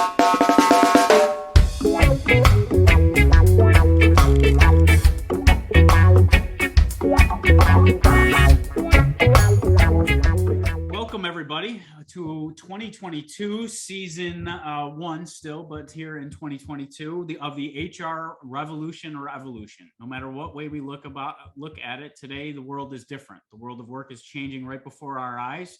Welcome everybody to 2022 season one still, but here in 2022 of the HR revolution or evolution. No matter what way we look at it today, the world is different. The world of work is changing right before our eyes.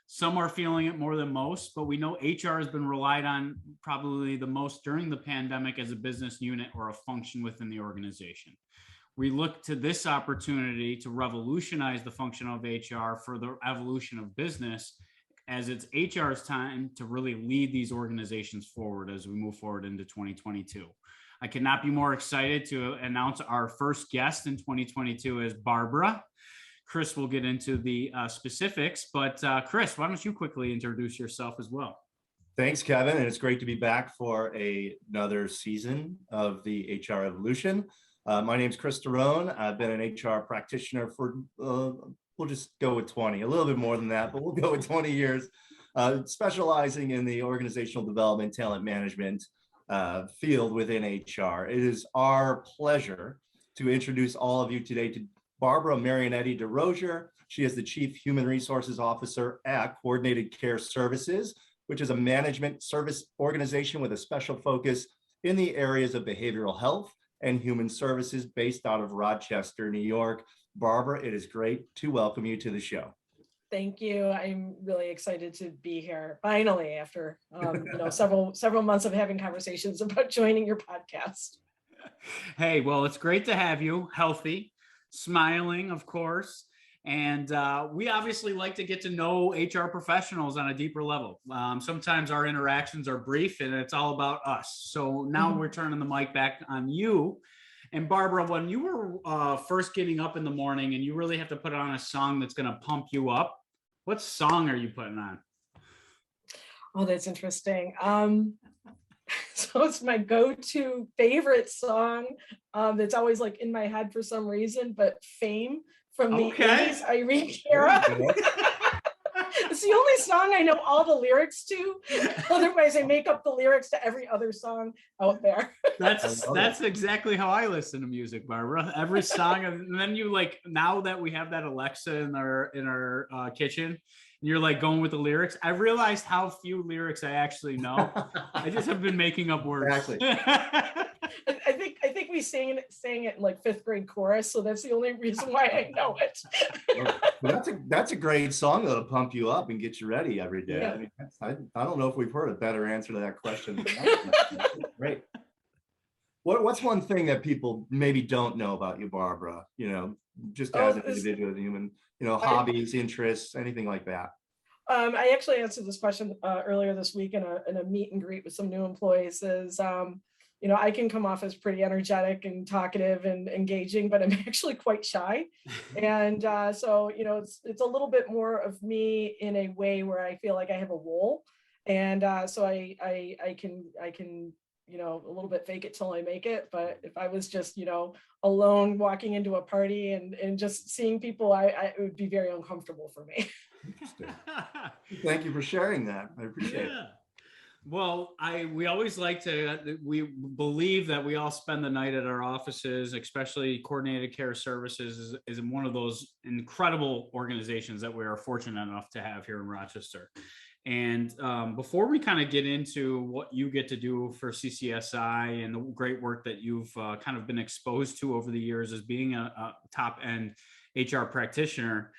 Some are feeling it more than most, but we know HR has been relied on probably the most during the pandemic as a business unit or a function within the organization. We look to this opportunity to revolutionize the function of HR for the evolution of business, as it's HR's time to really lead these organizations forward as we move forward into 2022. I could not be more excited to announce our first guest in 2022 is Barbara. Chris will get into the specifics, but Chris, why don't you quickly introduce yourself as well? Thanks, Kevin, and it's great to be back for another season of the HR Evolution. My name is Chris Darone. I've been an HR practitioner for, we'll just go with 20, a little bit more than that, but we'll go with 20 years, specializing in the organizational development, talent management field within HR. It is our pleasure to introduce all of you today to Barbara Marianetti DesRosiers. She is the Chief Human Resources Officer at Coordinated Care Services, which is a management service organization with a special focus in the areas of behavioral health and human services based out of Rochester, New York. Barbara, it is great to welcome you to the show. Thank you. I'm really excited to be here finally after several months of having conversations about joining your podcast. Hey, well, it's great to have you healthy, smiling, of course. And we obviously like to get to know HR professionals on a deeper level. Sometimes our interactions are brief and it's all about us. So now we're turning the mic back on you. And Barbara, when you were first getting up in the morning and you really have to put on a song that's going to pump you up, what song are you putting on? Oh, that's interesting. So it's my go-to favorite song that's always like in my head for some reason, but Fame from the 80s Irene Cara. It's the only song I know all the lyrics to. Otherwise, I make up the lyrics to every other song out there. That's exactly how I listen to music, Barbara. Every song, and then you like, now that we have that Alexa in our kitchen, and you're like going with the lyrics, I've realized how few lyrics I actually know. I just have been making up words. Exactly. I think we sang it in like 5th grade chorus, so that's the only reason why I know it. Well, that's a great song that'll pump you up and get you ready every day. Yeah. I mean, I don't know if we've heard a better answer to that question. Great. What's one thing that people maybe don't know about you, Barbara? You know, just as an individual, human, hobbies, interests, anything like that. I actually answered this question earlier this week in a meet and greet with some new employees. I can come off as pretty energetic and talkative and engaging, but I'm actually quite shy. And so it's a little bit more of me in a way where I feel like I have a role. And so I can a little bit fake it till I make it. But if I was just, alone walking into a party and just seeing people, it would be very uncomfortable for me. Interesting. Thank you for sharing that. I appreciate it. Well, we always like to, we believe that we all spend the night at our offices, especially Coordinated Care Services is one of those incredible organizations that we are fortunate enough to have here in Rochester. And before we kind of get into what you get to do for CCSI and the great work that you've kind of been exposed to over the years as being a top end HR practitioner,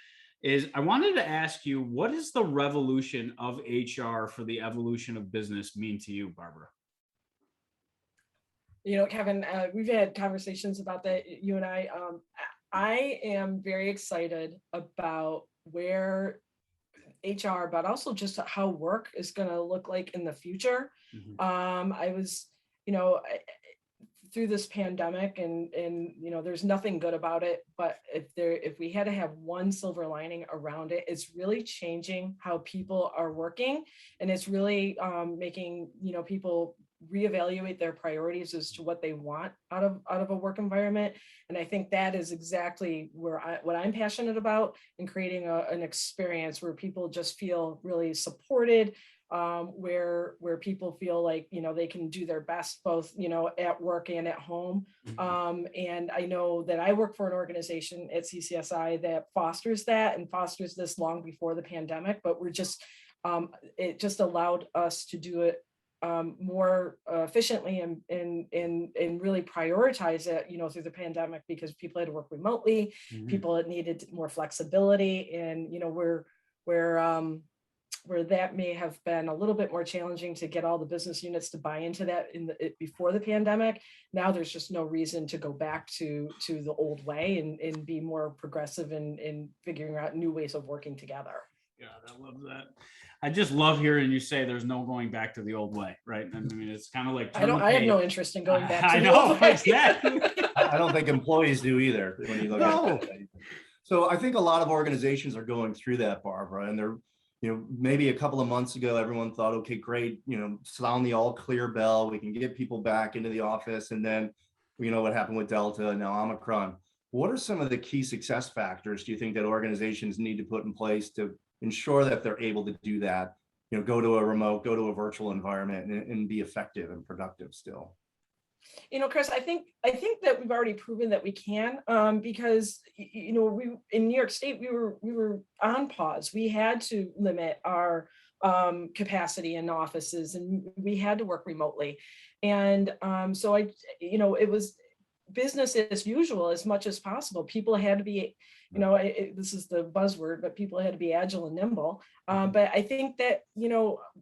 I wanted to ask you, what does the revolution of HR for the evolution of business mean to you, Barbara? Kevin, we've had conversations about that, you and I. I am very excited about where HR, but also just how work is going to look like in the future. Mm-hmm. I was, through this pandemic and there's nothing good about it, but if we had to have one silver lining around it, it's really changing how people are working, and it's really making people reevaluate their priorities as to what they want out of a work environment. And I think that is exactly what I'm passionate about, in creating an experience where people just feel really supported, where people feel like, they can do their best both, at work and at home. And I know that I work for an organization at CCSI that fosters that and fosters this long before the pandemic, but it just allowed us to do it more efficiently and really prioritize it, through the pandemic, because people had to work remotely, people needed more flexibility, and where that may have been a little bit more challenging to get all the business units to buy into that before the pandemic. Now there's just no reason to go back to the old way and be more progressive in figuring out new ways of working together. Yeah, I love that. I just love hearing you say there's no going back to the old way, right? I mean, it's kind of like I have no interest in going back to the know, old way. exactly. I don't think employees do either when you look at it. So I think a lot of organizations are going through that, Barbara, and they're, maybe a couple of months ago, everyone thought, okay, great, sound the all clear bell, we can get people back into the office. And then, what happened with Delta and now Omicron. What are some of the key success factors do you think that organizations need to put in place to ensure that they're able to do that, go to a remote, go to a virtual environment and be effective and productive still? Chris, I think that we've already proven that we can, because we in New York State we were on pause. We had to limit our capacity in offices, and we had to work remotely, and so it was business as usual as much as possible. People had to be, this is the buzzword, but people had to be agile and nimble. But I think that,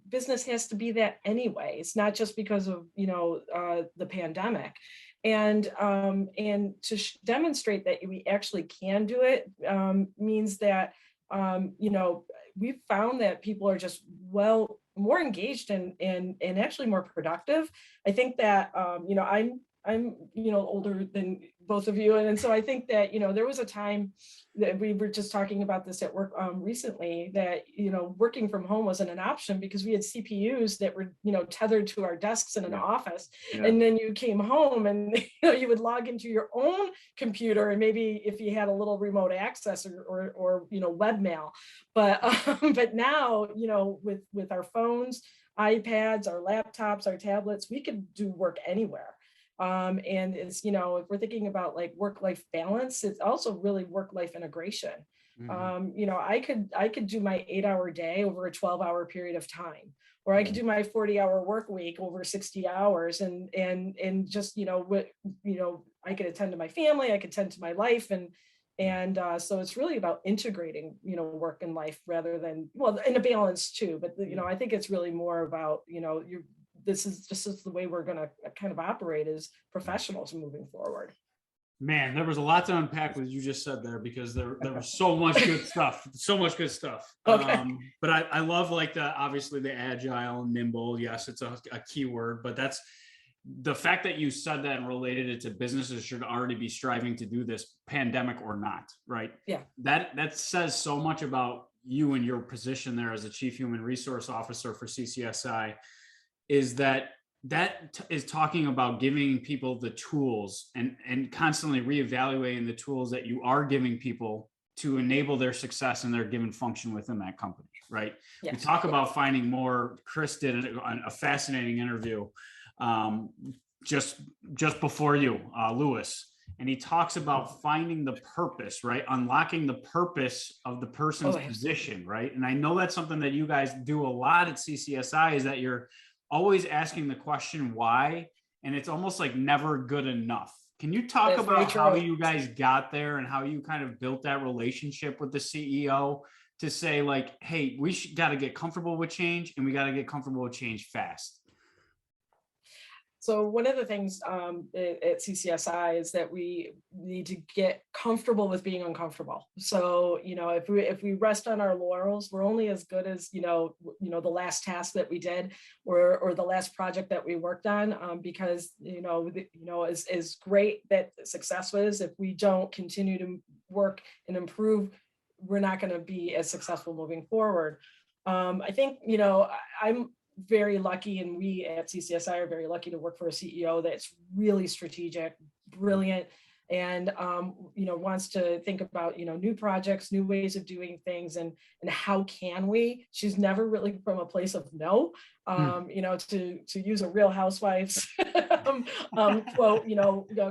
business has to be that anyway. It's not just because of, the pandemic. And to demonstrate that we actually can do it means that, we've found that people are just more engaged and actually more productive. I think that, I'm older than both of you. And so I think that, there was a time that we were just talking about this at work recently, that, working from home wasn't an option because we had CPUs that were, tethered to our desks in an office. Yeah. And then you came home and, you would log into your own computer, and maybe if you had a little remote access or webmail. But now, with our phones, iPads, our laptops, our tablets, we could do work anywhere. And it's, if we're thinking about like work-life balance, it's also really work-life integration. I could do my 8-hour day over a 12-hour period of time, or I could do my 40-hour work week over 60 hours and just, I could attend to my family, I could tend to my life. And so it's really about integrating, work and life rather than, in a balance too. But, I think it's really more about, this is the way we're going to kind of operate as professionals moving forward. Man, there was a lot to unpack what you just said there, because there was so much good stuff, Okay. But I love obviously the agile and nimble. Yes, it's a key word, but that's the fact that you said that and related it to businesses should already be striving to do this, pandemic or not, right? Yeah. That says so much about you and your position there as a Chief Human Resource Officer for CCSI. Is that is talking about giving people the tools and constantly reevaluating the tools that you are giving people to enable their success in their given function within that company, right? Yes. We talk about finding more. Chris did a fascinating interview just before you, Lewis, and he talks about finding the purpose, right? Unlocking the purpose of the person's position, right? And I know that's something that you guys do a lot at CCSI, is that you're always asking the question why, and it's almost like never good enough. Can you talk about how you guys got there and how you kind of built that relationship with the CEO to say like, hey, we got to get comfortable with change, and we got to get comfortable with change fast? So one of the things at CCSI is that we need to get comfortable with being uncomfortable. So, if we rest on our laurels, we're only as good as, the last task that we did or the last project that we worked on, because, as great that success was, if we don't continue to work and improve, we're not going to be as successful moving forward. I think, very lucky, and we at CCSI are very lucky to work for a CEO that's really strategic, brilliant, and wants to think about new projects, new ways of doing things, and how can we. She's never really from a place of no, to use a Real Housewives quote,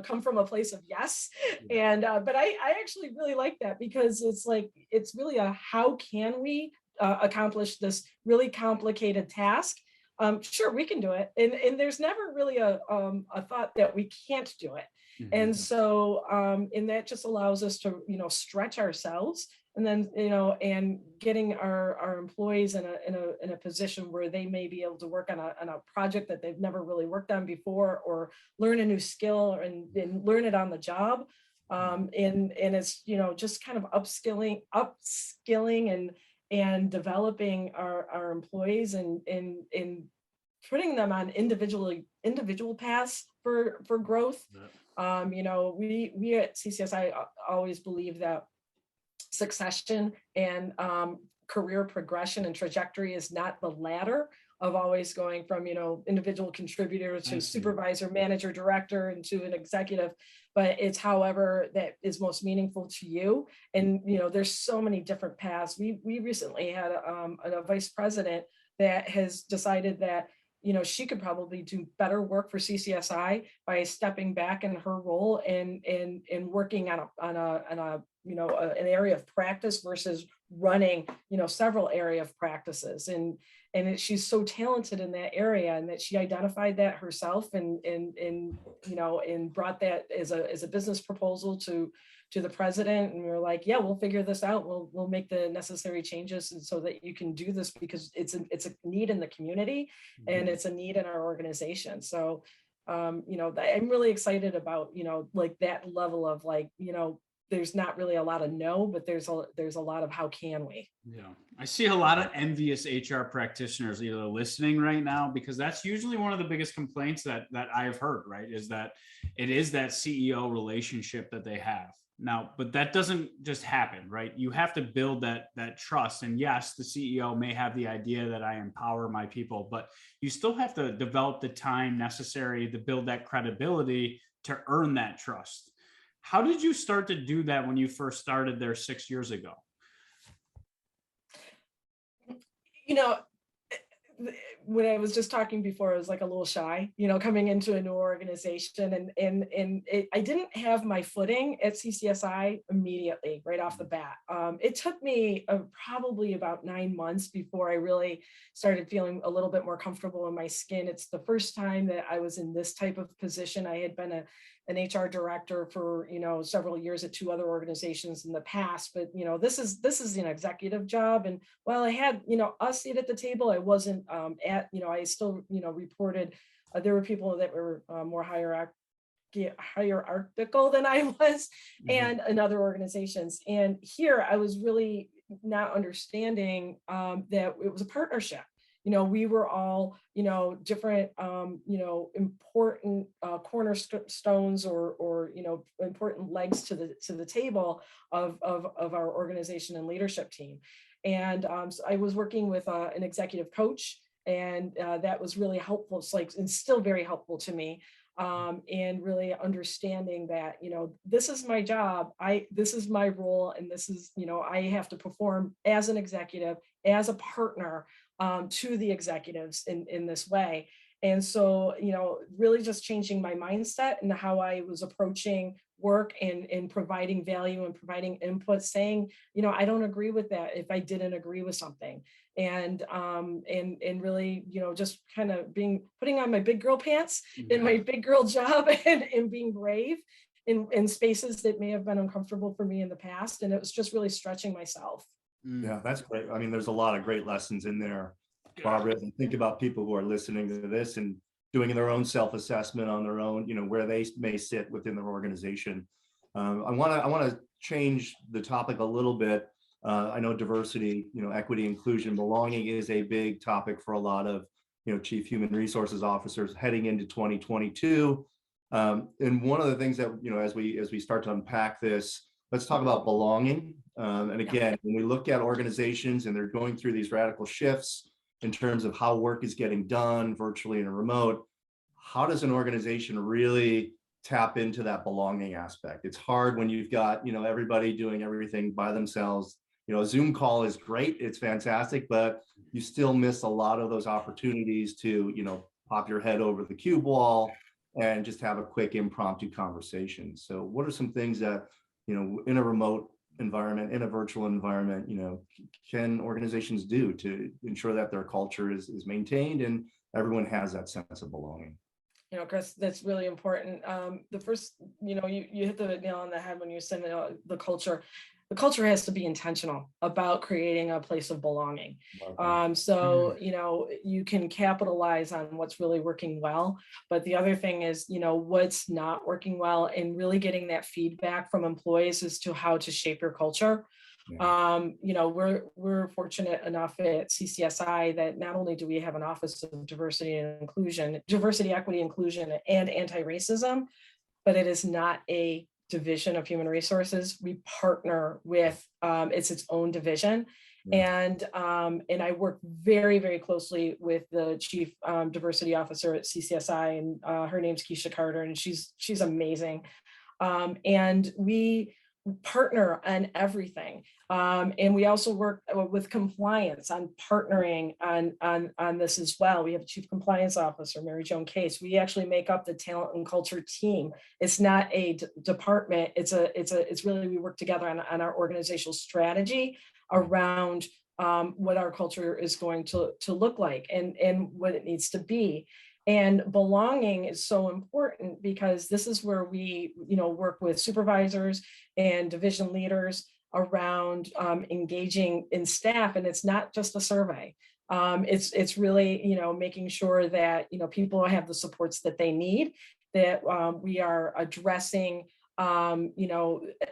come from a place of yes. And but I actually really like that, because it's really a how can we accomplish this really complicated task. Sure, we can do it, and there's never really a thought that we can't do it. And so, and that just allows us to, stretch ourselves, and then, and getting our employees in a position where they may be able to work on a project that they've never really worked on before, or learn a new skill and learn it on the job. And it's, just kind of upskilling and developing our employees and putting them on individual paths for growth. We at CCSI always believe that succession and career progression and trajectory is not the ladder of always going from, individual contributor to supervisor, manager, director, and to an executive, but it's however that is most meaningful to you. And, there's so many different paths. We recently had a vice president that has decided that, she could probably do better work for CCSI by stepping back in her role and working on an area of practice versus running, several area of practices. And she's so talented in that area, and that she identified that herself and brought that as a business proposal to the president. And we were like, yeah, we'll figure this out. We'll make the necessary changes, and so that you can do this, because it's a need in the community and it's a need in our organization. So, I'm really excited about, that level of there's not really a lot of no, but there's a lot of how can we. Yeah, I see a lot of envious HR practitioners either listening right now, because that's usually one of the biggest complaints that I've heard, right? Is that it is that CEO relationship that they have now, but that doesn't just happen, right? You have to build that trust. And yes, the CEO may have the idea that I empower my people, but you still have to develop the time necessary to build that credibility to earn that trust. How did you start to do that when you first started there 6 years ago? When I was just talking before, I was like a little shy, coming into a new organization, and I didn't have my footing at CCSI immediately right off the bat. It took me probably about 9 months before I really started feeling a little bit more comfortable in my skin. It's the first time that I was in this type of position. I had been an HR director for several years at 2 other organizations in the past, but this is an executive job. And while I had a seat at the table, I wasn't I still reported. There were people that were more hierarchical than I was, and in other organizations. And here I was really not understanding that it was a partnership. We were all, different, important cornerstones or important legs to the table of our organization and leadership team. And so I was working with an executive coach, and that was really helpful. It's still very helpful to me. And really understanding that, this is my job, this is my role, and this is, I have to perform as an executive, as a partner to the executives in this way. And so, really just changing my mindset and how I was approaching work and providing value and providing input, saying, I don't agree with that if I didn't agree with something. And really, just kind of putting on my big girl pants in my big girl job and being brave in spaces that may have been uncomfortable for me in the past. And it was just really stretching myself. Yeah, that's great. I mean, there's a lot of great lessons in there, Barbara. And think about people who are listening to this and doing their own self-assessment on their own, where they may sit within their organization. I want to change the topic a little bit. I know diversity, equity, inclusion, belonging is a big topic for a lot of, chief human resources officers heading into 2022. And one of the things that, as we start to unpack this, let's talk about belonging. And again, when we look at organizations and they're going through these radical shifts, in terms of how work is getting done virtually and remote, how does an organization really tap into that belonging aspect? It's hard when you've got, everybody doing everything by themselves. A Zoom call is great, it's fantastic, but you still miss a lot of those opportunities to, pop your head over the cube wall and just have a quick impromptu conversation. So what are some things that, in a remote environment, in a virtual environment, can organizations do to ensure that their culture is maintained and everyone has that sense of belonging? Chris, that's really important. The first, you hit the nail on the head when you said the culture. The culture has to be intentional about creating a place of belonging. So, you can capitalize on what's really working well, but the other thing is, what's not working well, and really getting that feedback from employees as to how to shape your culture. We're fortunate enough at CCSI that not only do we have an office of diversity, equity, inclusion, and anti-racism, but it is not a division of human resources. We partner with, it's its own division. And I work very, very closely with the chief diversity officer at CCSI, and her name's Keisha Carter, and she's amazing. And we partner on everything. And we also work with compliance on partnering on this as well. We have a chief compliance officer, Mary Joan Case. We actually make up the talent and culture team. It's not a department. It's really, we work together on our organizational strategy around what our culture is going to look like and what it needs to be. And belonging is so important because this is where we, work with supervisors and division leaders around engaging in staff. And it's not just a survey. It's really, making sure that, people have the supports that they need, that we are addressing,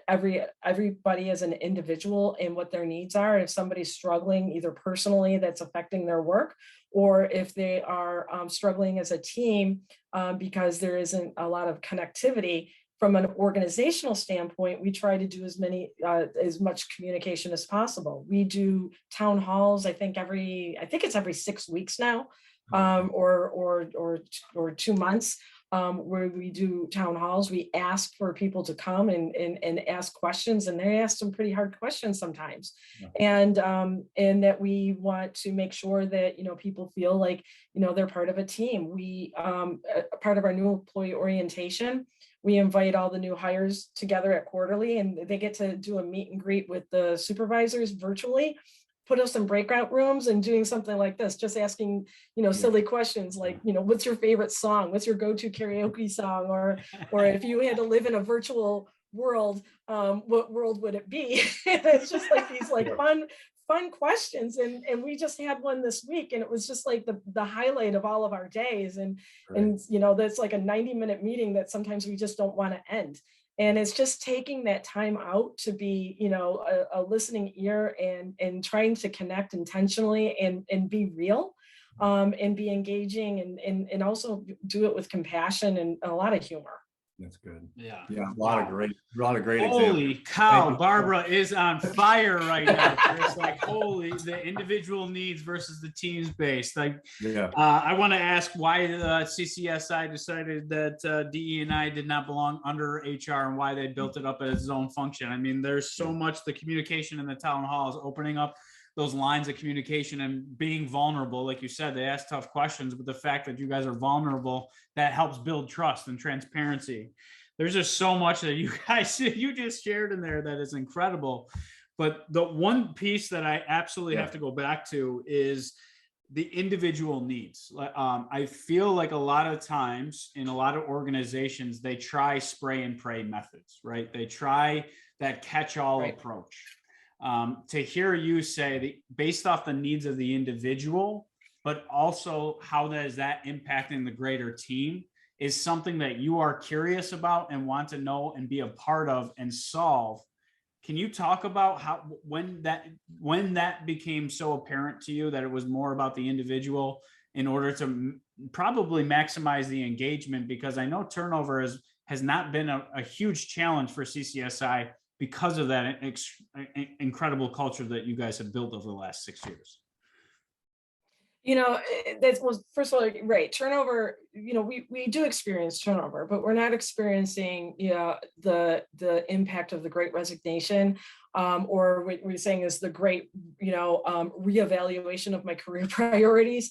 everybody as an individual and what their needs are. If somebody's struggling either personally, that's affecting their work, or if they are struggling as a team because there isn't a lot of connectivity. From an organizational standpoint, we try to do as much communication as possible. We do town halls. I think it's every 6 weeks now, or 2 months, where we do town halls. We ask for people to come and ask questions, and they ask some pretty hard questions sometimes. And that we want to make sure that, people feel like, they're part of a team. We, part of our new employee orientation, we invite all the new hires together at quarterly, and they get to do a meet and greet with the supervisors virtually, put us in breakout rooms and doing something like this, just asking, silly questions like, what's your favorite song? What's your go-to karaoke song? Or if you had to live in a virtual world, what world would it be? It's just like these fun questions. And we just had one this week, and it was just like the highlight of all of our days. And that's like a 90-minute meeting that sometimes we just don't want to end. And it's just taking that time out to be, a listening ear and trying to connect intentionally and be real, and be engaging and also do it with compassion and a lot of humor. That's good. Yeah. A lot of great Holy examples. cow, Barbara is on fire right now. It's like, holy, the individual needs versus the teams based. I want to ask why the CCSI decided that DE&I did not belong under HR, and why they built it up as its own function. I mean, there's so much, the communication in the town halls, opening up those lines of communication and being vulnerable. Like you said, they ask tough questions, but the fact that you guys are vulnerable, that helps build trust and transparency. There's just so much that you guys, you just shared in there that is incredible. But the one piece that I absolutely have to go back to is the individual needs. I feel like a lot of times in a lot of organizations, they try spray and pray methods, right? They try that catch-all approach. To hear you say based off the needs of the individual, but also how that is impacting the greater team, is something that you are curious about and want to know and be a part of and solve. Can you talk about how, when that became so apparent to you that it was more about the individual in order to probably maximize the engagement? Because I know turnover has not been a huge challenge for CCSI because of that incredible culture that you guys have built over the last 6 years. That was, first of all, right. Turnover, we do experience turnover, but we're not experiencing, the impact of the Great Resignation, or what we're saying is the great, reevaluation of my career priorities,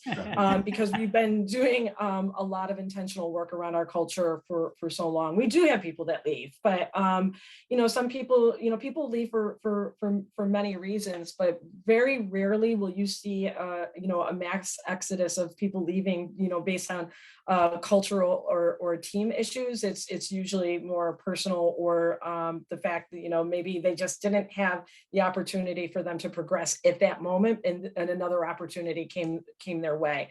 because we've been doing a lot of intentional work around our culture for so long. We do have people that leave, but some people, people leave for many reasons, but very rarely will you see, a mass exodus of people leaving, based on cultural or team issues. It's usually more personal, or the fact that, maybe they just didn't have the opportunity for them to progress at that moment, and another opportunity came their way.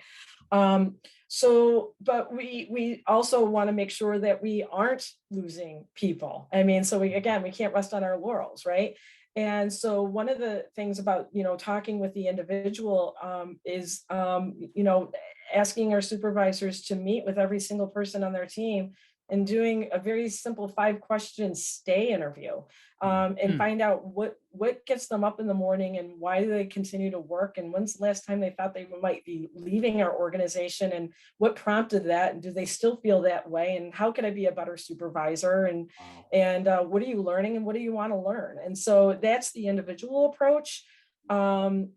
But we also want to make sure that we aren't losing people. I mean, so we can't rest on our laurels, right? And so one of the things about, talking with the individual, is, asking our supervisors to meet with every single person on their team and doing a very simple 5-question stay interview, and find out what gets them up in the morning and why do they continue to work, and when's the last time they thought they might be leaving our organization, and what prompted that, and do they still feel that way, and how can I be a better supervisor, and what are you learning and what do you want to learn? And so that's the individual approach. The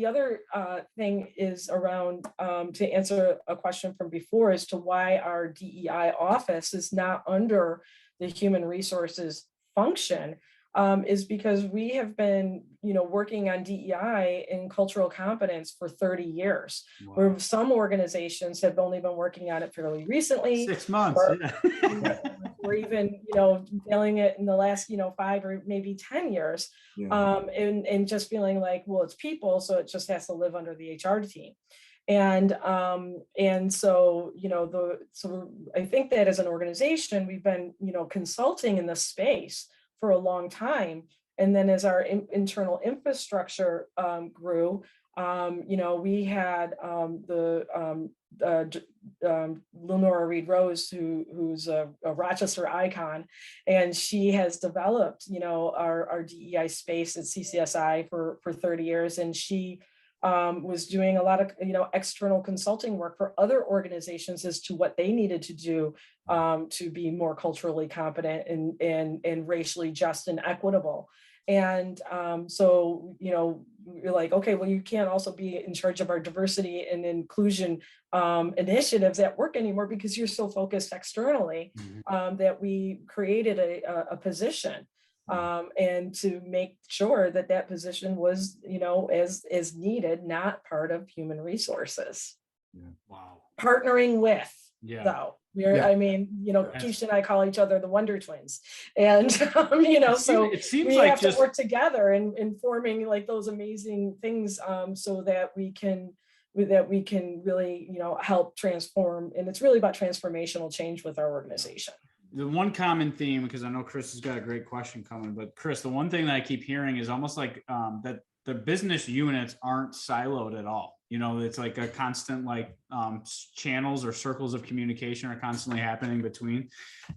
other thing is around, to answer a question from before as to why our DEI office is not under the human resources function, is because we have been, working on DEI and cultural competence for 30 years, where some organizations have only been working on it fairly recently. 6 months. Or even, failing it in the last, 5 or maybe 10 years, and just feeling like, well, it's people, so it just has to live under the HR team. And so, so I think that as an organization, we've been, consulting in this space for a long time. And then as our internal infrastructure grew, we had Lenora Reed Rose, who's a Rochester icon, and she has developed, our DEI space at CCSI for 30 years. And she was doing a lot of, external consulting work for other organizations as to what they needed to do to be more culturally competent and racially just and equitable. And so, you're like, okay, well, you can't also be in charge of our diversity and inclusion initiatives at work anymore because you're so focused externally, that we created a position, and to make sure that position was, as needed, not part of human resources. Wow. Partnering with, though. I mean, Keisha and I call each other the Wonder Twins, and so it seems we like have to work together in forming like those amazing things, so that we can really, help transform. And it's really about transformational change with our organization. The one common theme, because I know Chris has got a great question coming, but Chris, the one thing that I keep hearing is almost like that the business units aren't siloed at all. It's like a constant, like channels or circles of communication are constantly happening between.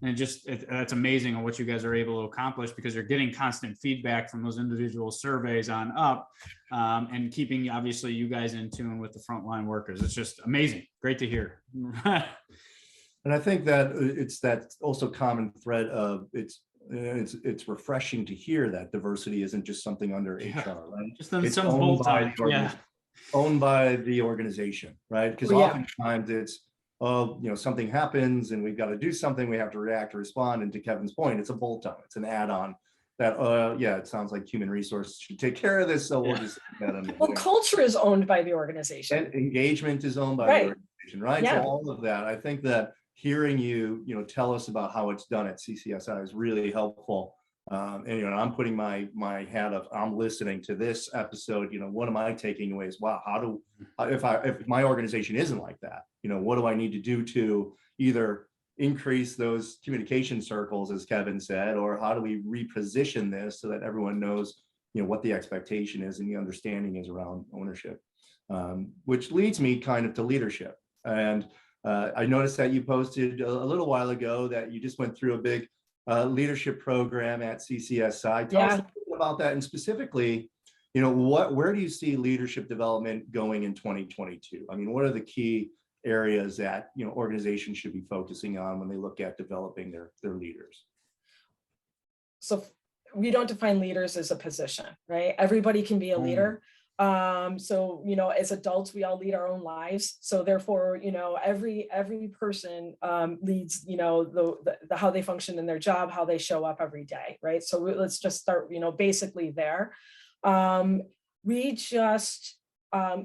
And that's amazing on what you guys are able to accomplish, because you're getting constant feedback from those individual surveys on up, and keeping, obviously, you guys in tune with the frontline workers. It's just amazing. Great to hear. And I think that it's that also common thread of it's refreshing to hear that diversity isn't just something under HR, right? Just it's owned by owned by the organization, right? Because oftentimes it's, something happens and we've got to do something, we have to react or respond. And to Kevin's point, it's a bolt-on, it's an add-on that, it sounds like human resources should take care of this. So we'll just culture is owned by the organization. And engagement is owned by the organization, right? So all of that, I think that hearing you, tell us about how it's done at CCSI is really helpful. And I'm putting my hat up. I'm listening to this episode. What am I taking away? Is wow, if my organization isn't like that, what do I need to do to either increase those communication circles, as Kevin said, or how do we reposition this so that everyone knows, what the expectation is and the understanding is around ownership, which leads me kind of to leadership. And I noticed that you posted a little while ago that you just went through a big leadership program at CCSI. Tell us a little bit about that, and specifically, where do you see leadership development going in 2022? I mean, what are the key areas that, organizations should be focusing on when they look at developing their leaders? So we don't define leaders as a position, right? Everybody can be a leader. So, as adults, we all lead our own lives. So therefore, every person leads, the how they function in their job, how they show up every day, right? So let's just start, basically there. We just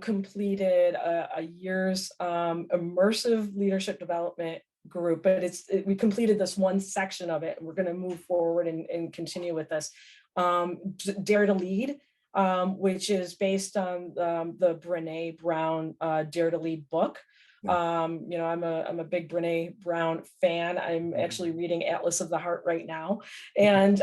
completed a year's immersive leadership development group, but we completed this one section of it, and we're going to move forward and continue with this. Dare to Lead, which is based on the Brené Brown Dare to Lead book. I'm a big Brené Brown fan. I'm actually reading Atlas of the Heart right now, and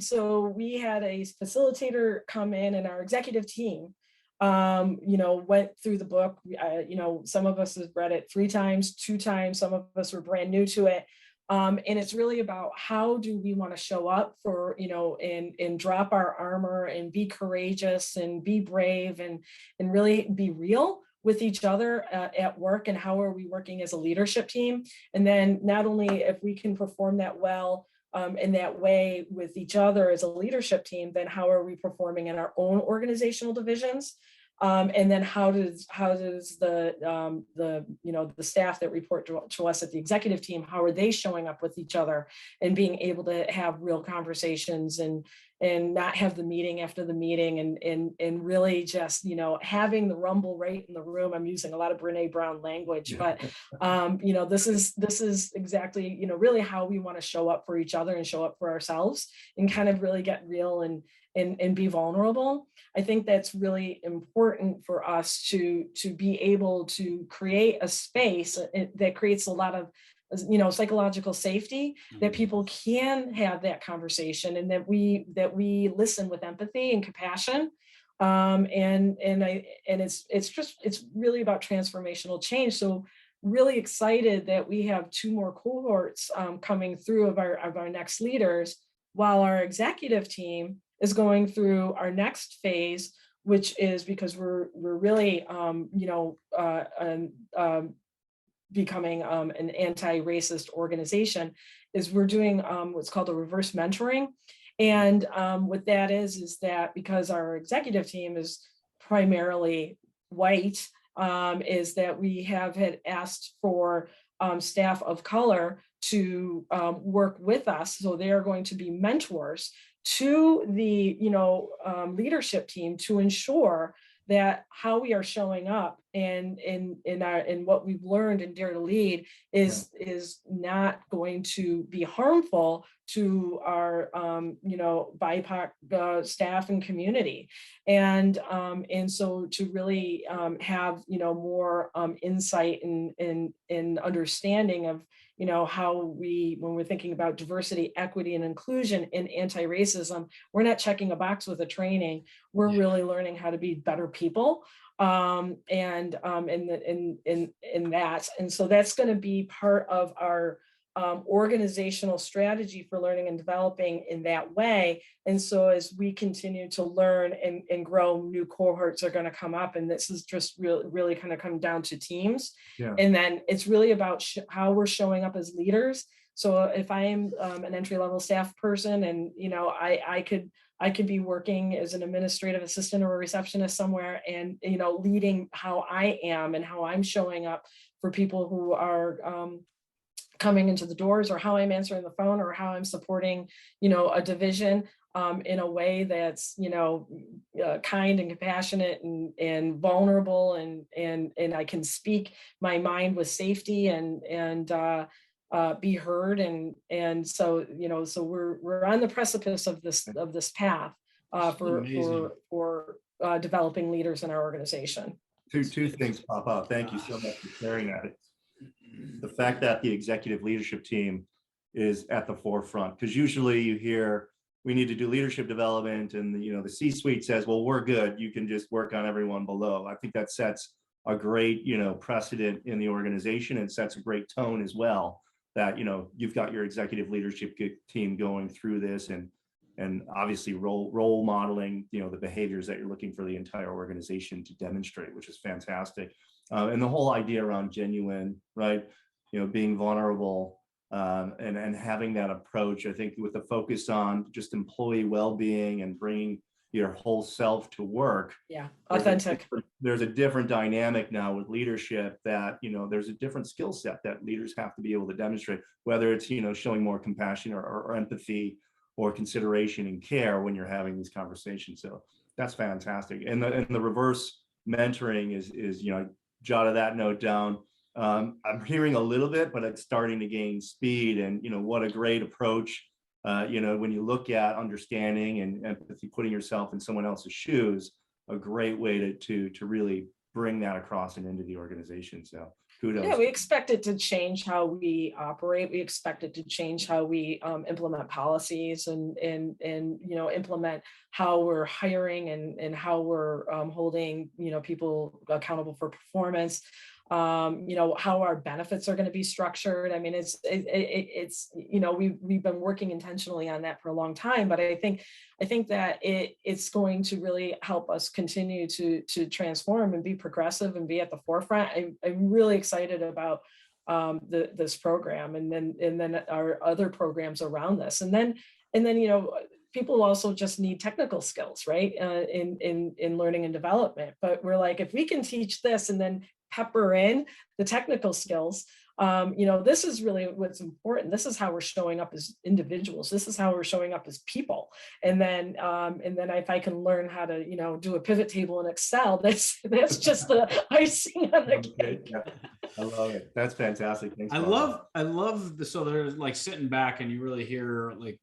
so we had a facilitator come in, and our executive team went through the book. Some of us have read it 3 times, 2 times. Some of us were brand new to it. And it's really about how do we want to show up for, and drop our armor and be courageous and be brave and really be real with each other at work, and how are we working as a leadership team? And then not only if we can perform that well in that way with each other as a leadership team, then how are we performing in our own organizational divisions? And then how does the staff that report to us at the executive team, how are they showing up with each other and being able to have real conversations and not have the meeting after the meeting and really just, having the rumble right in the room. I'm using a lot of Brené Brown language, but, this is exactly, really how we want to show up for each other and show up for ourselves and kind of really get real and be vulnerable. I think that's really important for us to be able to create a space that creates a lot of, psychological safety, that people can have that conversation, and that we listen with empathy and compassion. It's really about transformational change. So really excited that we have 2 more cohorts coming through of our next leaders, while our executive team is going through our next phase, which is because we're really, becoming an anti-racist organization, is we're doing what's called a reverse mentoring. And what that is that because our executive team is primarily white, is that we had asked for staff of color to work with us. So they are going to be mentors to the leadership team to ensure that how we are showing up and what we've learned in Dare to Lead is not going to be harmful to our BIPOC staff and community, and so to really have more insight and understanding of how when we're thinking about diversity, equity, and inclusion in anti-racism, we're not checking a box with a training. We're really learning how to be better people, in that. And so that's going to be part of our organizational strategy for learning and developing in that way. And so as we continue to learn and grow, new cohorts are going to come up, and this is just really kind of come down to teams. And then it's really about how we're showing up as leaders. So if I am an entry-level staff person, and I could be working as an administrative assistant or a receptionist somewhere, and leading how I am and how I'm showing up for people who are coming into the doors, or how I'm answering the phone, or how I'm supporting, a division in a way that's, kind and compassionate and vulnerable, and I can speak my mind with safety and be heard. And so, so we're on the precipice of this path for developing leaders in our organization. Two things pop up. Thank you so much for sharing that. The fact that the executive leadership team is at the forefront, because usually you hear we need to do leadership development, and the C-suite says, well, we're good, you can just work on everyone below. I think that sets a great precedent in the organization, and sets a great tone as well, that you've got your executive leadership team going through this and and obviously role modeling, the behaviors that you're looking for the entire organization to demonstrate, which is fantastic. And the whole idea around genuine, right? Being vulnerable, and having that approach, I think with the focus on just employee well-being and bringing your whole self to work. Yeah, authentic. There's a different dynamic now with leadership that, there's a different skill set that leaders have to be able to demonstrate, whether it's, showing more compassion or empathy or consideration and care when you're having these conversations. So that's fantastic. And the reverse mentoring is, jotted that note down. I'm hearing a little bit, but it's starting to gain speed, and, what a great approach. When you look at understanding and empathy, putting yourself in someone else's shoes, a great way to really bring that across and into the organization. So kudos. Yeah, we expect it to change how we operate. We expect it to change how we implement policies and implement how we're hiring and how we're holding people accountable for performance. How our benefits are going to be structured. I mean, it's we've been working intentionally on that for a long time, but I think that it's going to really help us continue to transform and be progressive and be at the forefront. I'm really excited about this program, and then our other programs around this, and then people also just need technical skills, right? In learning and development. But we're like, if we can teach this and then pepper in the technical skills, this is really what's important. This is how we're showing up as individuals. This is how we're showing up as people. And then if I can learn how to, do a pivot table in Excel, that's just the icing on the cake. Yeah. I love it. That's fantastic. Thanks, I love so there's like sitting back and you really hear like,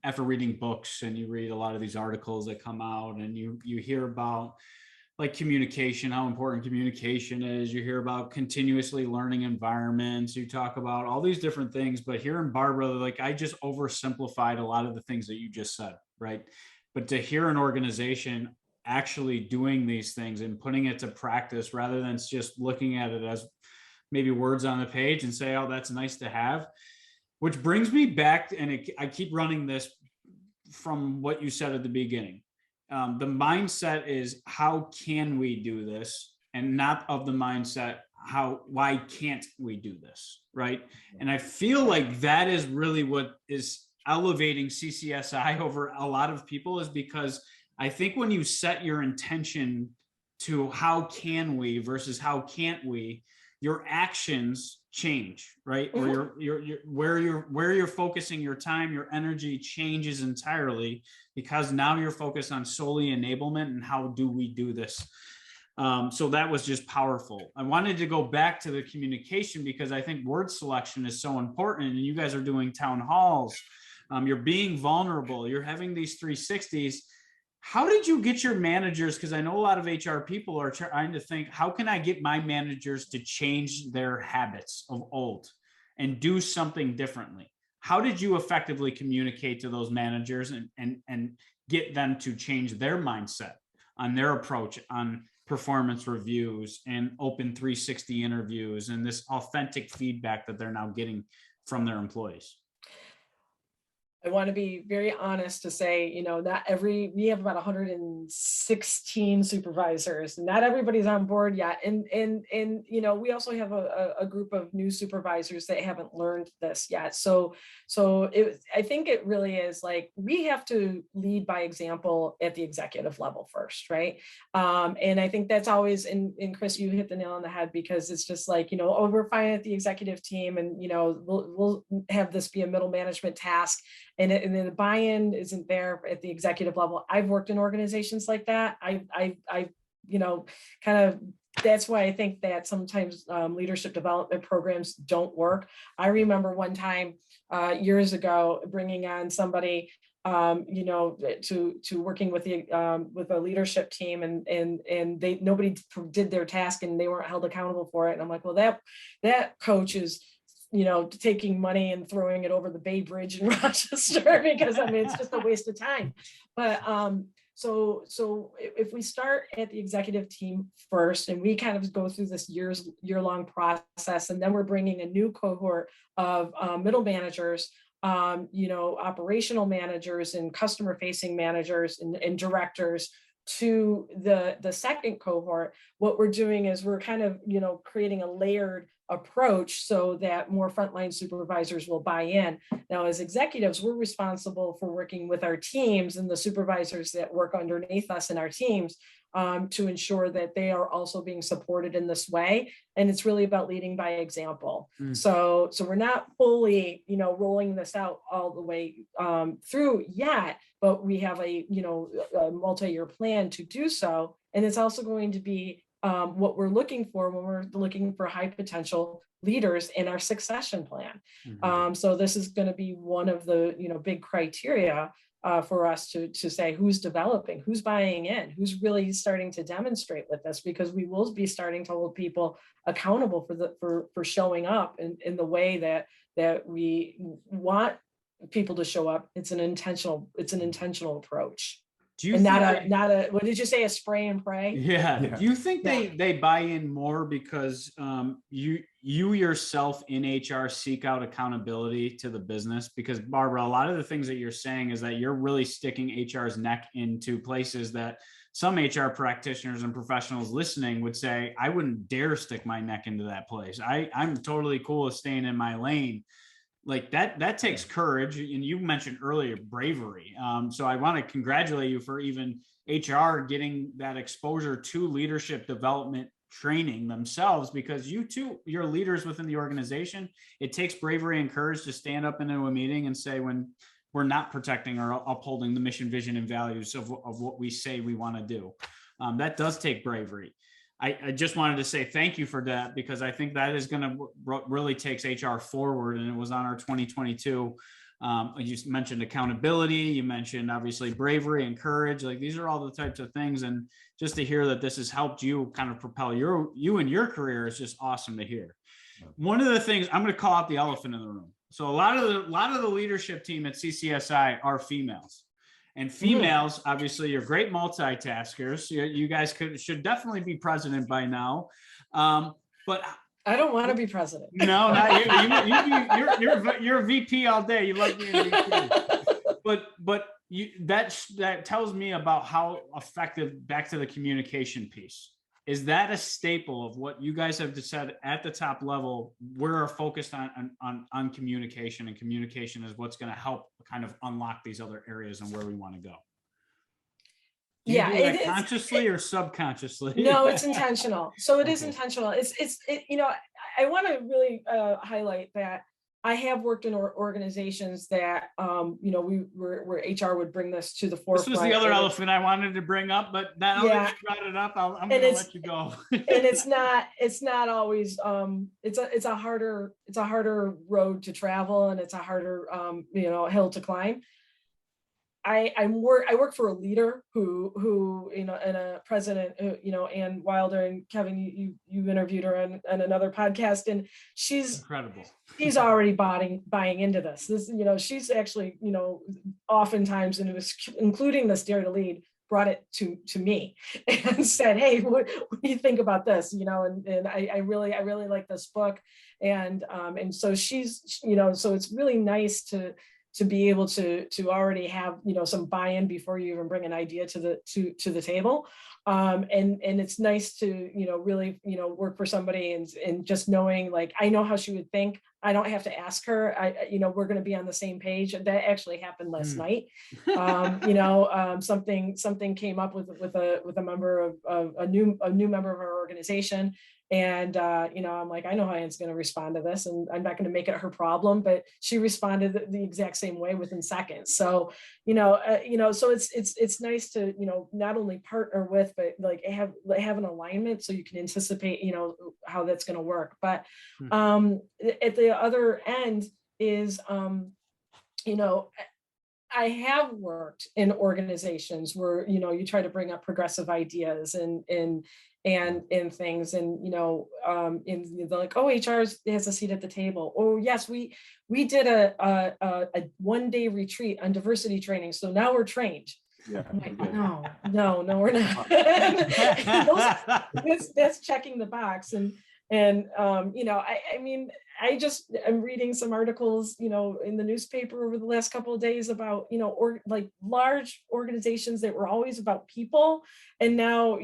after reading books and you read a lot of these articles that come out and you hear about like communication, how important communication is. You hear about continuously learning environments. You talk about all these different things, but hearing Barbara, like I just oversimplified a lot of the things that you just said, right? But to hear an organization actually doing these things and putting it to practice rather than just looking at it as maybe words on the page and say, oh, that's nice to have, which brings me back, and I keep running this from what you said at the beginning. The mindset is how can we do this, and not of the mindset why can't we do this, right? And I feel like that is really what is elevating CCSI over a lot of people, is because I think when you set your intention to how can we versus how can't we, your actions change, right? Or where you're focusing your time, your energy changes entirely, because now you're focused on solely enablement and how do we do this. So that was just powerful. I wanted to go back to the communication because I think word selection is so important, and you guys are doing town halls. You're being vulnerable. You're having these 360s. How did you get your managers? Because I know a lot of HR people are trying to think, how can I get my managers to change their habits of old and do something differently? How did you effectively communicate to those managers and get them to change their mindset on their approach on performance reviews and open 360 interviews and this authentic feedback that they're now getting from their employees? I want to be very honest to say, we have about 116 supervisors. Not everybody's on board yet. And we also have a group of new supervisors that haven't learned this yet. So I think it really is like, we have to lead by example at the executive level first, right? And I think that's always, and Chris, you hit the nail on the head, because it's just like, we're fine at the executive team, and, we'll have this be a middle management task. And then the buy-in isn't there at the executive level. I've worked in organizations like that. I kind of, that's why I think that sometimes leadership development programs don't work. I remember one time years ago bringing on somebody, to working with a leadership team, and nobody did their task and they weren't held accountable for it. And I'm like, well, that coach is, taking money and throwing it over the Bay Bridge in Rochester, because it's just a waste of time. But so if we start at the executive team first, and we kind of go through this year-long process, and then we're bringing a new cohort of middle managers operational managers and customer facing managers and directors to the second cohort, what we're doing is we're kind of, creating a layered approach so that more frontline supervisors will buy in. Now, as executives, we're responsible for working with our teams and the supervisors that work underneath us in our teams to ensure that they are also being supported in this way. And it's really about leading by example. So we're not fully, rolling this out all the way through yet, but we have a multi-year plan to do so. And it's also going to be what we're looking for when we're looking for high potential leaders in our succession plan. So this is going to be one of the big criteria for us to say who's developing, who's buying in, who's really starting to demonstrate with this, because we will be starting to hold people accountable for showing up in the way that we want people to show up. It's an intentional approach. Do you and think not a what did you say, a spray and pray? Yeah. Do you think they buy in more because you yourself in HR seek out accountability to the business? Because Barbara, a lot of the things that you're saying is that you're really sticking HR's neck into places that some HR practitioners and professionals listening would say, I wouldn't dare stick my neck into that place. I'm totally cool with staying in my lane. Like that takes courage. And you mentioned earlier, bravery. So I want to congratulate you for even HR getting that exposure to leadership development training themselves, because you're leaders within the organization. It takes bravery and courage to stand up into a meeting and say, when we're not protecting or upholding the mission, vision, and values of what we say we want to do. That does take bravery. I just wanted to say thank you for that, because I think that is going to really takes HR forward. And it was on our 2022. You mentioned accountability. You mentioned obviously bravery and courage. Like these are all the types of things. And just to hear that this has helped you kind of propel you and your career is just awesome to hear. One of the things I'm going to call out the elephant in the room. So a lot of the leadership team at CCSI are females. And females, obviously, you're great multitaskers. You guys should definitely be president by now. But I don't want to be president. No, not you. You're a VP all day. You love being VP. But that tells me about how effective. Back to the communication piece. Is that a staple of what you guys have said at the top level? We're focused on communication, and communication is what's going to help kind of unlock these other areas and where we want to go. Do you do that consciously or subconsciously? No, it's intentional. So it is intentional. I want to really highlight that I have worked in organizations that, where HR would bring this to the forefront. This was the other elephant I wanted to bring up, but now that you brought it up, I'm going to let you go. And it's not always, it's a harder road to travel, and it's a harder, hill to climb. I work for a leader who and a president, Ann Wilder, and Kevyn, you interviewed her on another podcast, and she's incredible. She's already buying into this. She's actually, oftentimes, and it was including this Dare to Lead, brought it to me and said, hey, what do you think about this? And I really like this book. And so she's, so it's really nice to be able to already have, some buy-in before you even bring an idea to the table. And it's nice to, really, work for somebody and just knowing, like, I know how she would think. I don't have to ask her. We're going to be on the same page. That actually happened last night. Something came up with a member of a new member of our organization. And, I'm like, I know how Ann's going to respond to this, and I'm not going to make it her problem, but she responded the exact same way within seconds. So, so it's nice to, not only partner with, but like have an alignment so you can anticipate, how that's going to work. But at the other end is, I have worked in organizations where, you try to bring up progressive ideas and things, and they're like, oh, HR has a seat at the table. Oh yes, we did a 1-day retreat on diversity training, so now we're trained. Yeah. I'm like, no, we're not. That's checking the box. And And, I mean, I'm reading some articles, in the newspaper over the last couple of days about, or like large organizations that were always about people. And now,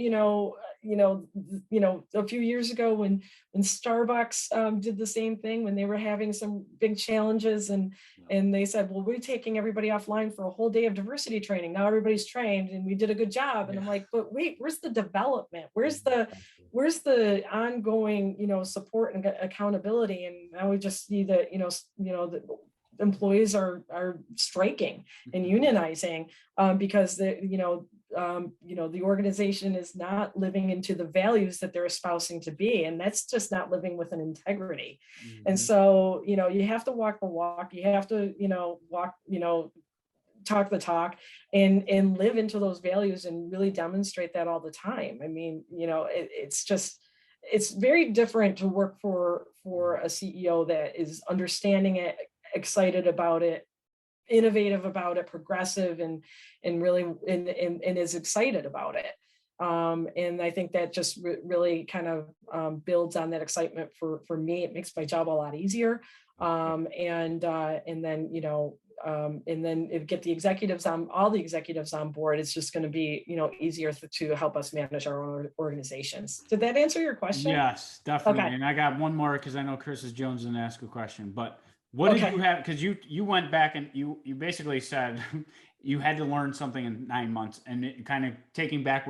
a few years ago when Starbucks did the same thing, when they were having some big challenges, and they said, well, we're taking everybody offline for a whole day of diversity training. Now everybody's trained and we did a good job. And I'm like, but wait, where's the development? Where's the ongoing, support and accountability? And now we just see that, the employees are striking and unionizing because the organization is not living into the values that they're espousing to be, and that's just not living with an integrity. And so, you have to walk the walk. You have to, talk the talk and live into those values and really demonstrate that all the time. I mean, it's very different to work for a CEO that is understanding it, excited about it, innovative about it, progressive, and really and is excited about it. And I think that just really kind of builds on that excitement for me. It makes my job a lot easier. And then if get the executives on, all the executives on board, it's just going to be, easier to help us manage our own organizations. Did that answer your question? Yes, definitely. Okay. And I got one more because I know Chris is Jones and ask a question, but what did you have? Because you went back and you basically said you had to learn something in 9 months, and kind of taking back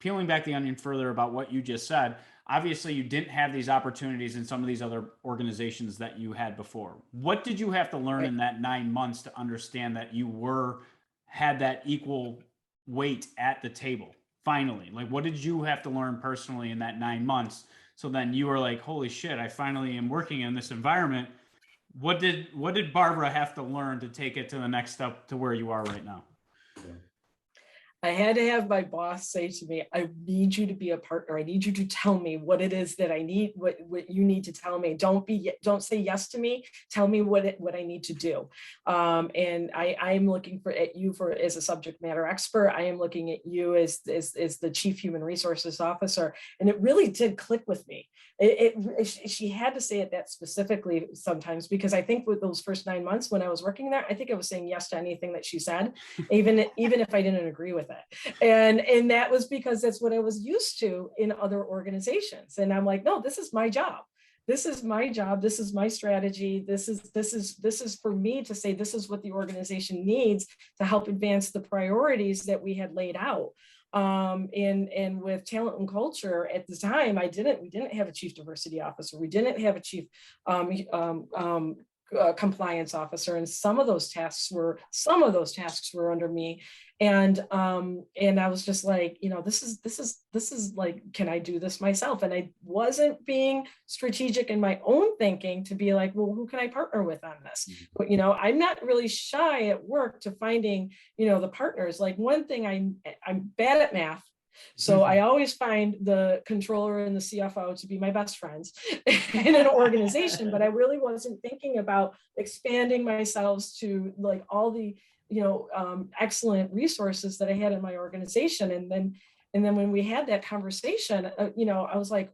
peeling back the onion further about what you just said. Obviously, you didn't have these opportunities in some of these other organizations that you had before. What did you have to learn in that 9 months to understand that you had that equal weight at the table? Finally, like, what did you have to learn personally in that 9 months? So then you were like, holy shit, I finally am working in this environment. What did Barbara have to learn to take it to the next step to where you are right now? I had to have my boss say to me, I need you to be a partner. I need you to tell me what it is that I need, what you need to tell me. Don't say yes to me. Tell me what I need to do. And I'm looking at you as a subject matter expert. I am looking at you as the Chief Human Resources Officer. And it really did click with me. She had to say it that specifically sometimes, because I think with those first 9 months when I was working there, I think I was saying yes to anything that she said, even if I didn't agree with it. And that was because that's what I was used to in other organizations. And I'm like, no, this is my job. This is my job. This is my strategy. This is for me to say, this is what the organization needs to help advance the priorities that we had laid out. And with talent and culture at the time, we didn't have a chief diversity officer. We didn't have a chief compliance officer, and some of those tasks were under me. And I was just like, this is like, can I do this myself? And I wasn't being strategic in my own thinking to be like, well, who can I partner with on this? But, I'm not really shy at work to finding, the partners. Like, one thing, I'm bad at math. So I always find the controller and the CFO to be my best friends in an organization, but I really wasn't thinking about expanding myself to like all the, excellent resources that I had in my organization. And then when we had that conversation, I was like,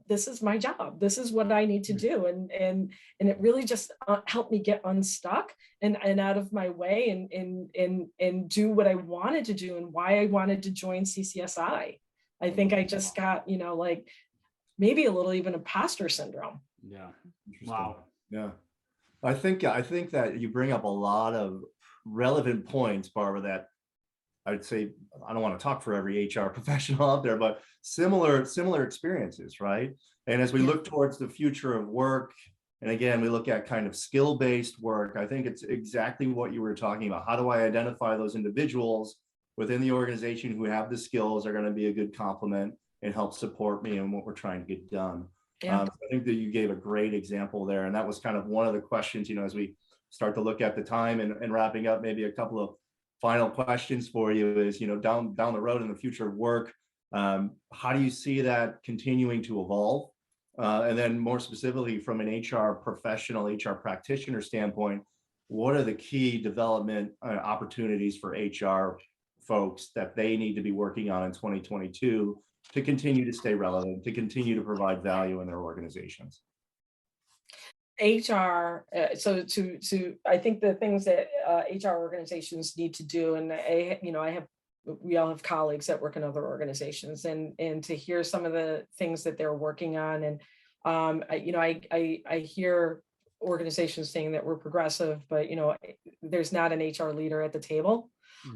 this is my job. This is what I need to do. And it really just helped me get unstuck and out of my way and do what I wanted to do and why I wanted to join CCSI. I think I just got, like maybe a little even imposter syndrome. Yeah. Wow. Yeah. I think that you bring up a lot of relevant points, Barbara, that I'd say, I don't want to talk for every HR professional out there, but similar experiences, right? And as we look towards the future of work, and again, we look at kind of skill-based work, I think it's exactly what you were talking about. How do I identify those individuals within the organization who have the skills, are going to be a good complement and help support me in what we're trying to get done? Yeah. I think that you gave a great example there. And that was kind of one of the questions, as we start to look at the time and wrapping up, maybe a couple of final questions for you is, down the road in the future of work, how do you see that continuing to evolve? And then more specifically from an HR professional, HR practitioner standpoint, what are the key development opportunities for HR folks that they need to be working on in 2022 to continue to stay relevant, to continue to provide value in their organizations? HR, I think the things that HR organizations need to do, and we all have colleagues that work in other organizations, and to hear some of the things that they're working on, and I hear organizations saying that we're progressive, but there's not an HR leader at the table,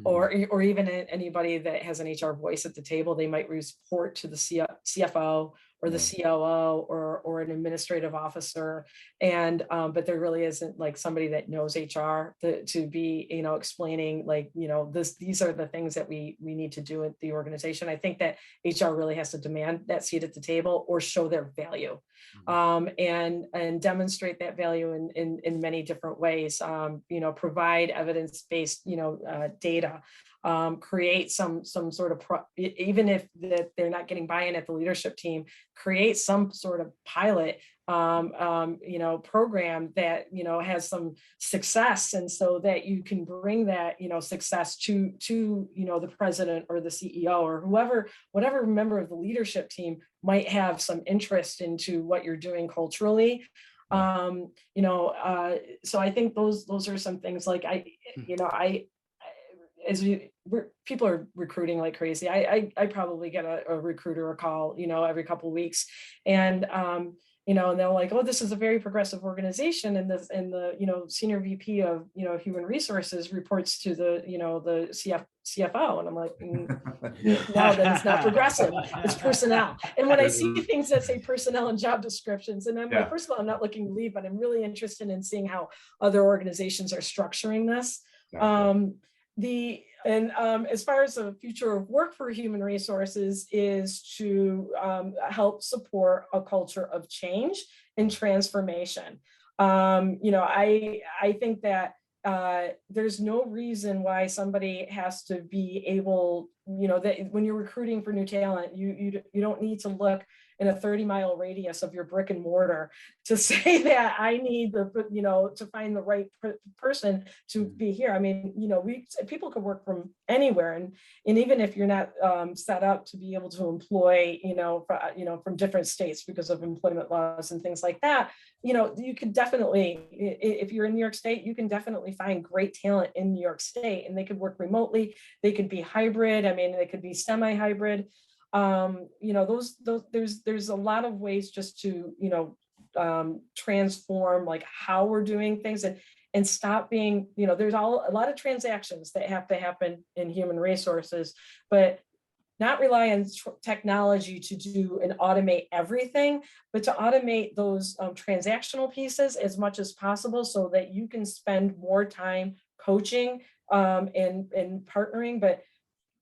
or even anybody that has an HR voice at the table. They might report to the CFO or the COO or an administrative officer, and but there really isn't like somebody that knows HR to be explaining these are the things that we need to do at the organization. I think that HR really has to demand that seat at the table or show their value, and demonstrate that value in many different ways. Provide evidence-based data, create some sort of even if they're not getting buy-in at the leadership team, create some sort of pilot program that has some success, and so that you can bring that success to the president or the CEO or whatever member of the leadership team might have some interest into what you're doing culturally. So I think those are some things like people are recruiting like crazy. I probably get a recruiter a call, every couple of weeks, and and they're like, oh, this is a very progressive organization, and the senior VP of human resources reports to the the CFO, and I'm like, no, then it's not progressive, it's personnel. And when I see things that say personnel and job descriptions, and I'm like, first of all, I'm not looking to leave, but I'm really interested in seeing how other organizations are structuring this. As far as the future of work for human resources is to help support a culture of change and transformation. I think that there's no reason why somebody has to be able, that when you're recruiting for new talent, you don't need to look in a 30-mile radius of your brick and mortar to say that I need to find the right person to be here. I mean, people can work from anywhere, and even if you're not set up to be able to employ, from different states because of employment laws and things like that, you could definitely, if you're in New York State, you can definitely find great talent in New York State, and they could work remotely. They could be hybrid. I mean, they could be semi-hybrid. There's a lot of ways just to transform like how we're doing things, and stop being, there's a lot of transactions that have to happen in human resources, but not rely on technology to do and automate everything, but to automate those transactional pieces as much as possible, so that you can spend more time coaching and partnering, but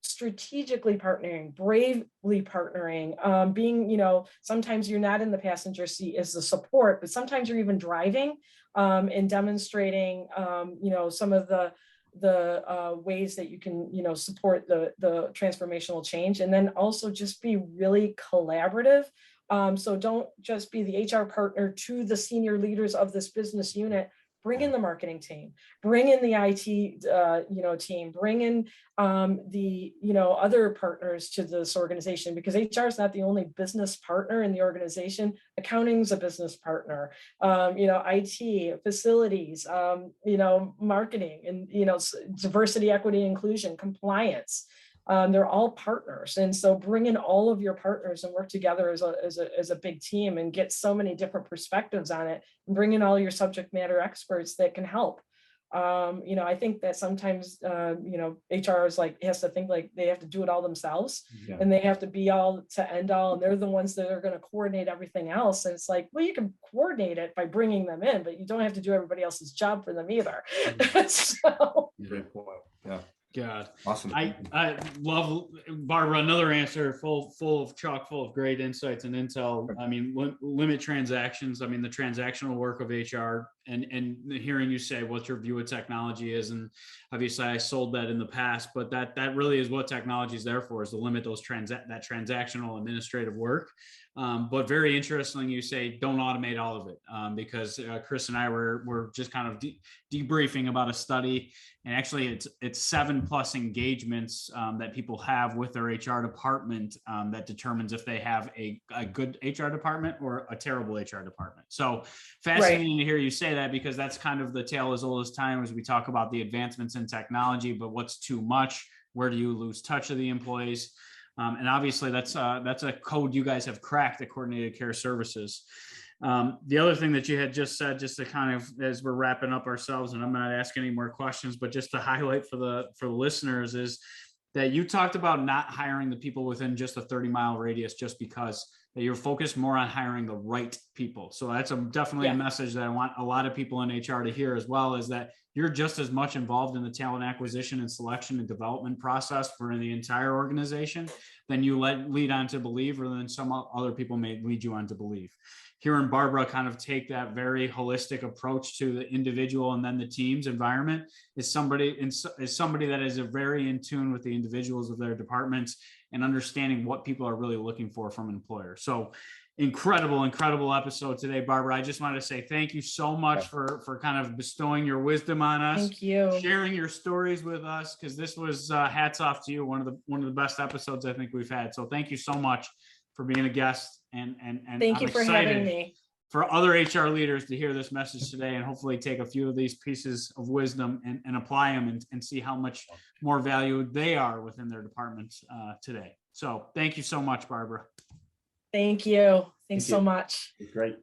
strategically partnering, bravely partnering, being, sometimes you're not in the passenger seat as the support, but sometimes you're even driving, and demonstrating, some of the ways that you can, support the transformational change, and then also just be really collaborative. So don't just be the HR partner to the senior leaders of this business unit. Bring in the marketing team, bring in the IT, team, bring in the, other partners to this organization, because HR is not the only business partner in the organization. Accounting is a business partner, IT, facilities, marketing, and, diversity, equity, inclusion, compliance. They're all partners, and so bring in all of your partners and work together as a big team, and get so many different perspectives on it, and bring in all your subject matter experts that can help. I think that sometimes HR is has to think like they have to do it all themselves, and they have to be all to end all, and they're the ones that are going to coordinate everything else. And it's like, well, you can coordinate it by bringing them in, but you don't have to do everybody else's job for them either. So great point. Yeah. God, awesome. I love, Barbara, another answer full of great insights and intel. I mean, limit transactions. I mean, the transactional work of HR, and hearing you say what your view of technology is, and obviously I sold that in the past, but that really is what technology is there for, is to limit those that transactional administrative work. But very interesting, you say don't automate all of it, because Chris and I were just kind of debriefing about a study, and actually it's 7+ engagements that people have with their HR department that determines if they have a good HR department or a terrible HR department. So fascinating to hear you say that, because that's kind of the tale as old as time as we talk about the advancements in technology, but what's too much? Where do you lose touch of the employees? And obviously that's a code you guys have cracked at Coordinated Care Services. The other thing that you had just said, just to kind of, as we're wrapping up ourselves, and I'm not asking any more questions, but just to highlight for the listeners, is that you talked about not hiring the people within just a 30-mile radius just because, that you're focused more on hiring the right people. So that's definitely a message that I want a lot of people in HR to hear as well, is that you're just as much involved in the talent acquisition and selection and development process for the entire organization than you lead on to believe, or than some other people may lead you on to believe. Hearing Barbara kind of take that very holistic approach to the individual and then the team's environment is somebody that is very in tune with the individuals of their departments and understanding what people are really looking for from an employer. So incredible episode today, Barbara. I just wanted to say thank you so much for kind of bestowing your wisdom on us. Thank you. Sharing your stories with us, because this was hats off to you. One of the best episodes I think we've had. So thank you so much for being a guest, and thank you for having me. For other HR leaders to hear this message today, and hopefully take a few of these pieces of wisdom and apply them and see how much more valued they are within their departments today. So thank you so much, Barbara. Thank you. Thanks so much. Great.